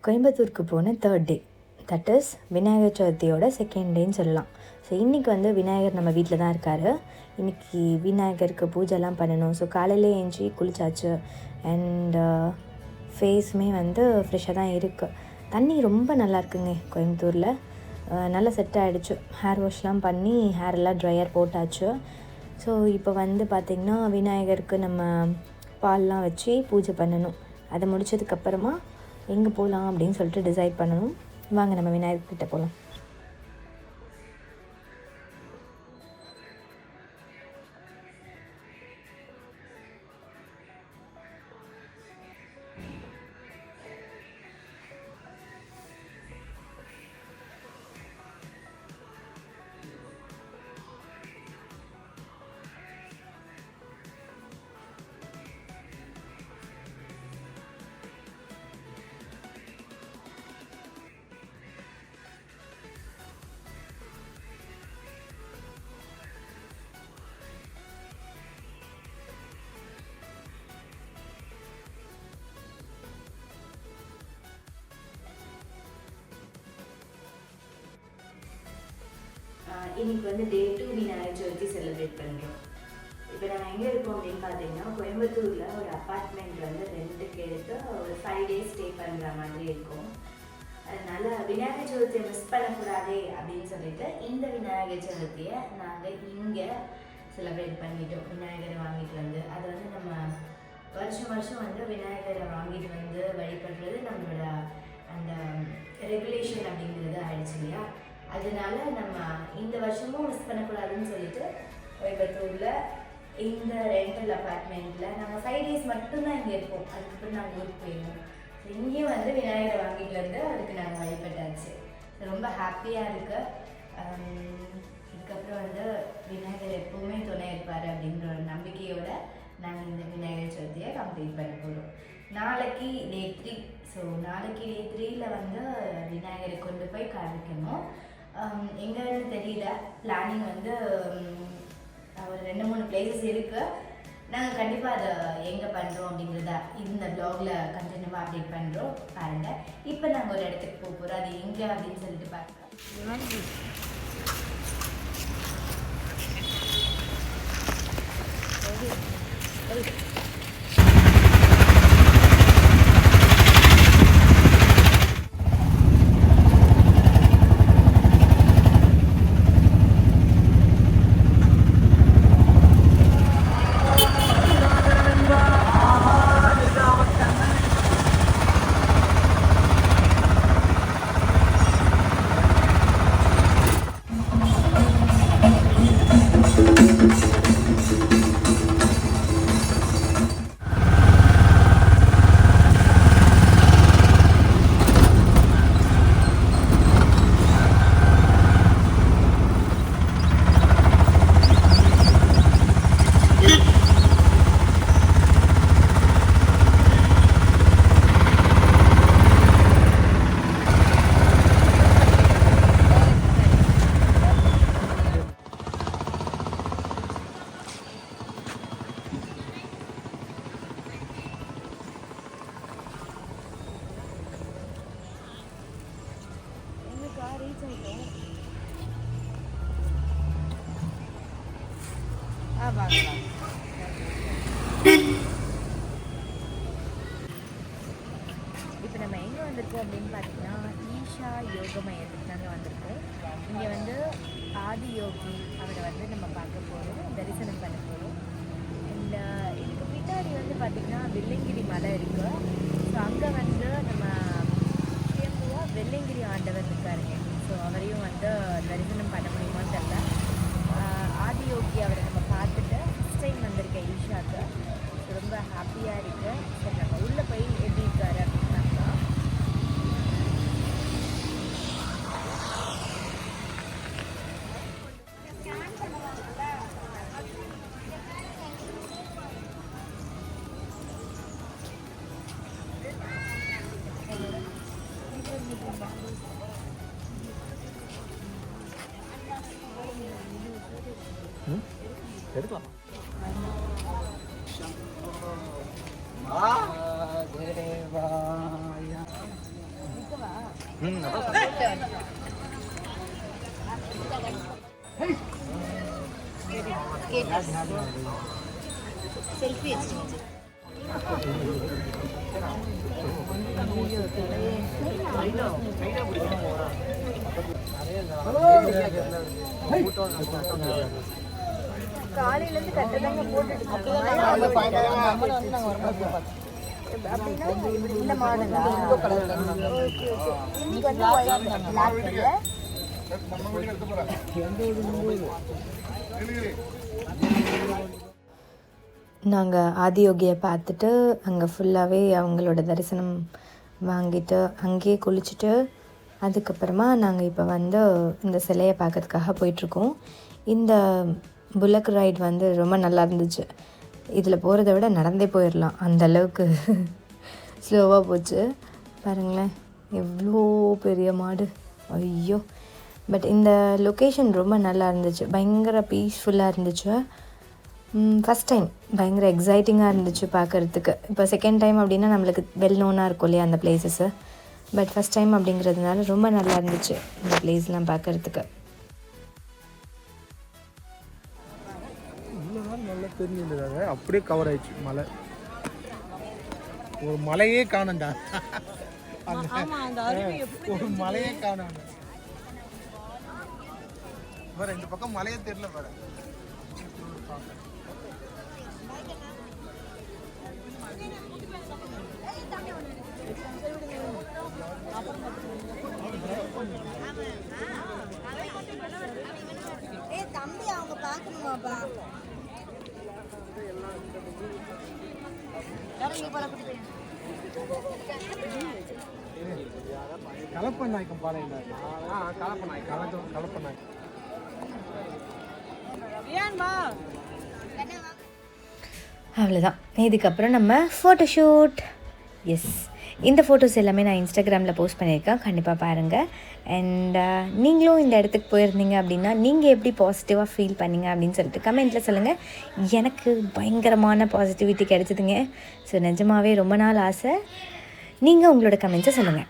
கோயம்புத்தூருக்கு போன 3rd day, that is Vinayagar சதுர்த்தியோட 2nd டேன்னு சொல்லலாம். ஸோ இன்றைக்கி வந்து விநாயகர் நம்ம வீட்டில் தான் இருக்கார். இன்றைக்கி விநாயகருக்கு பூஜைலாம் பண்ணணும். ஸோ காலையிலே ஏஞ்சி குளிச்சாச்சு. அண்ட் ஃபேஸுமே வந்து ஃப்ரெஷ்ஷாக தான் இருக்குது. தண்ணி ரொம்ப நல்லா இருக்குங்க கோயம்புத்தூரில். நல்லா செட் ஆகிடுச்சு. ஹேர் வாஷ்லாம் பண்ணி ஹேர் எல்லாம் ட்ரையர் போட்டாச்சு. ஸோ இப்போ வந்து பார்த்திங்கன்னா விநாயகருக்கு நம்ம பால்லாம் வச்சு பூஜை பண்ணணும். அதை முடித்ததுக்கப்புறமா எங்கே போகலாம் அப்படின்னு சொல்லிட்டு டிசைட் பண்ணணும். வாங்க நம்ம விநாயகர்கிட்ட போகலாம். இன்றைக்கி வந்து டே 2 விநாயகர் சதுர்த்தி செலிப்ரேட் பண்ணுறோம். இப்போ நாங்கள் எங்கே இருக்கோம் அப்படின்னு பார்த்தீங்கன்னா கோயம்புத்தூரில் ஒரு அப்பார்ட்மெண்ட் வந்து ரெண்டுக்கு எடுத்து ஒரு 5 days ஸ்டே பண்ணுற மாதிரி இருக்கும். அதனால் விநாயகர் சதுர்த்தியை மிஸ் பண்ணக்கூடாதே அப்படின்னு சொல்லிட்டு இந்த விநாயகர் சதுர்த்தியை நாங்கள் இங்கே செலிப்ரேட் பண்ணிட்டோம். விநாயகரை வாங்கிட்டு வந்து அது வந்து நம்ம வருஷம் வந்து விநாயகரை வாங்கிட்டு வந்து வழிபடுறது நம்மளோட அந்த ரெகுலேஷன் அப்படிங்கிறது ஆயிடுச்சு இல்லையா. அதனால நம்ம இந்த வருஷமும் மிஸ் பண்ணக்கூடாதுன்னு சொல்லிட்டு கோயம்புத்தூரில் இந்த ரெண்டல் அப்பார்ட்மெண்ட்டில் நாங்கள் 5 days மட்டும்தான் இங்கே இருப்போம். அதுக்கப்புறம் நாங்கள் ஊருக்கு போயிடுவோம். இங்கேயும் வந்து விநாயகரை வாங்கிட்டு வந்து அதுக்கு நாங்கள் வழிபட்டாச்சு. ரொம்ப ஹாப்பியாக இருக்குது. இதுக்கப்புறம் வந்து விநாயகர் எப்போவுமே துணை இருப்பார் அப்படின்ற ஒரு நம்பிக்கையோடு நாங்கள் இந்த விநாயகர் சதுர்த்தியை கம்ப்ளீட் பண்ண போகிறோம். நாளைக்கு டே 3. ஸோ நாளைக்கு டே 3ல் வந்து விநாயகரை கொண்டு போய் காமிக்கணும். எங்கன்னு தெரியல. பிளானிங் வந்து ஒரு 2-3 பிளேசஸ் இருக்குது. நாங்கள் கண்டிப்பாக அதை எங்கே பண்ணுறோம் அப்படிங்கிறத இந்த ப்ளாகில் கண்டினியூவாக அப்டேட் பண்ணுறோம். பாருங்கள். இப்போ நாங்கள் ஒரு இடத்துக்கு போக போகிறோம். அது எங்கே அப்படின்னு சொல்லிட்டு பார்க்கலாம். இப்போ நம்ம எங்கே வந்திருக்கோம் அப்படின்னு பார்த்தீங்கன்னா ஈஷா யோக மையத்துக்கு நாங்கள் வந்திருக்கோம். இங்கே வந்து ஆதி யோகி அவரை வந்து நம்ம பார்க்க போகிறோம், தரிசனம் பண்ண போகிறோம். அண்ட் இதுக்கு பின்னாடி வந்து பார்த்திங்கன்னா வெள்ளிங்கிரி மலை இருக்குது. ஸோ அங்கே வந்து நம்ம வெள்ளிங்கிரி ஆண்டவர் இருக்காருங்க. ஸோ அவரையும் வந்து தரிசனம் பண்ண முடியுமான்னு தெரியல. ஆதி யோகி அவரை நம்ம பார்த்துட்டு ஃபஸ்ட் டைம் வந்திருக்கேன் ஈஷாவுக்கு. ரொம்ப ஹாப்பியாக இருக்குது. சரி நம்ம உள்ளே போய் எப்படி இருக்காரு அப்படின்னாக்கா எடுக்கலாம். செல்ஃபி காலையிலேருந்து கட்டதாங்க போட்டுட்டு இந்த மாடலா நாங்கள் ஆதியோகியை பார்த்துட்டு அங்கே ஃபுல்லாகவே அவங்களோட தரிசனம் வாங்கிட்டு அங்கேயே குளிச்சுட்டு அதுக்கப்புறமா நாங்கள் இப்போ வந்து இந்த சிலையை பார்க்கறதுக்காக போயிட்டுருக்கோம். இந்த புல்லக் ரைட் வந்து ரொம்ப நல்லா இருந்துச்சு. இதில் போகிறத விட நடந்தே போயிடலாம், அந்தளவுக்கு ஸ்லோவாக போச்சு. பாருங்களேன் எவ்வளோ பெரிய மாடு, ஐயோ! பட் இந்த லொக்கேஷன் ரொம்ப நல்லா இருந்துச்சு, பயங்கர பீஸ்ஃபுல்லாக இருந்துச்சு. ஃபஸ்ட் டைம் பயங்கர எக்ஸைட்டிங்காக இருந்துச்சு பார்க்குறதுக்கு. இப்போ செகண்ட் டைம் அப்படின்னா நம்மளுக்கு வெல் நோனாக இருக்கும் இல்லையா அந்த பிளேஸஸ்ஸு. பட் ஃபஸ்ட் டைம் அப்படிங்கிறதுனால ரொம்ப நல்லா இருந்துச்சு இந்த பிளேஸ்லாம் பார்க்குறதுக்கு. நல்லா தெரிஞ்சுருந்தாங்க, அப்படியே கவர் ஆயிடுச்சு மலை. ஒரு மலையே காணண்டா, ஒரு மலையே காணும். இந்த பக்கம் மலையே தெரியல பாரு. தம்பி அவங்க பார்க்கணுமாப்பா. கலப்பநாயக்கம் பாருங்க, கலப்பநாயக்கம். அவ்வளோதான். இதுக்கப்புறம் நம்ம ஃபோட்டோஷூட். எஸ், இந்த ஃபோட்டோஸ் எல்லாமே நான் இன்ஸ்டாகிராமில் போஸ்ட் பண்ணியிருக்கேன், கண்டிப்பாக பாருங்கள். அண்ட் நீங்களும் இந்த இடத்துக்கு போயிருந்தீங்க அப்படின்னா நீங்கள் எப்படி பாசிட்டிவாக ஃபீல் பண்ணீங்க அப்படின்னு சொல்லிட்டு கமெண்ட்டில் சொல்லுங்கள். எனக்கு பயங்கரமான பாசிட்டிவிட்டி கிடைச்சிதுங்க. ஸோ நிஜமாகவே ரொம்ப நாள் ஆசை. நீங்கள் உங்களோட கமெண்ட்ஸை சொல்லுங்கள்.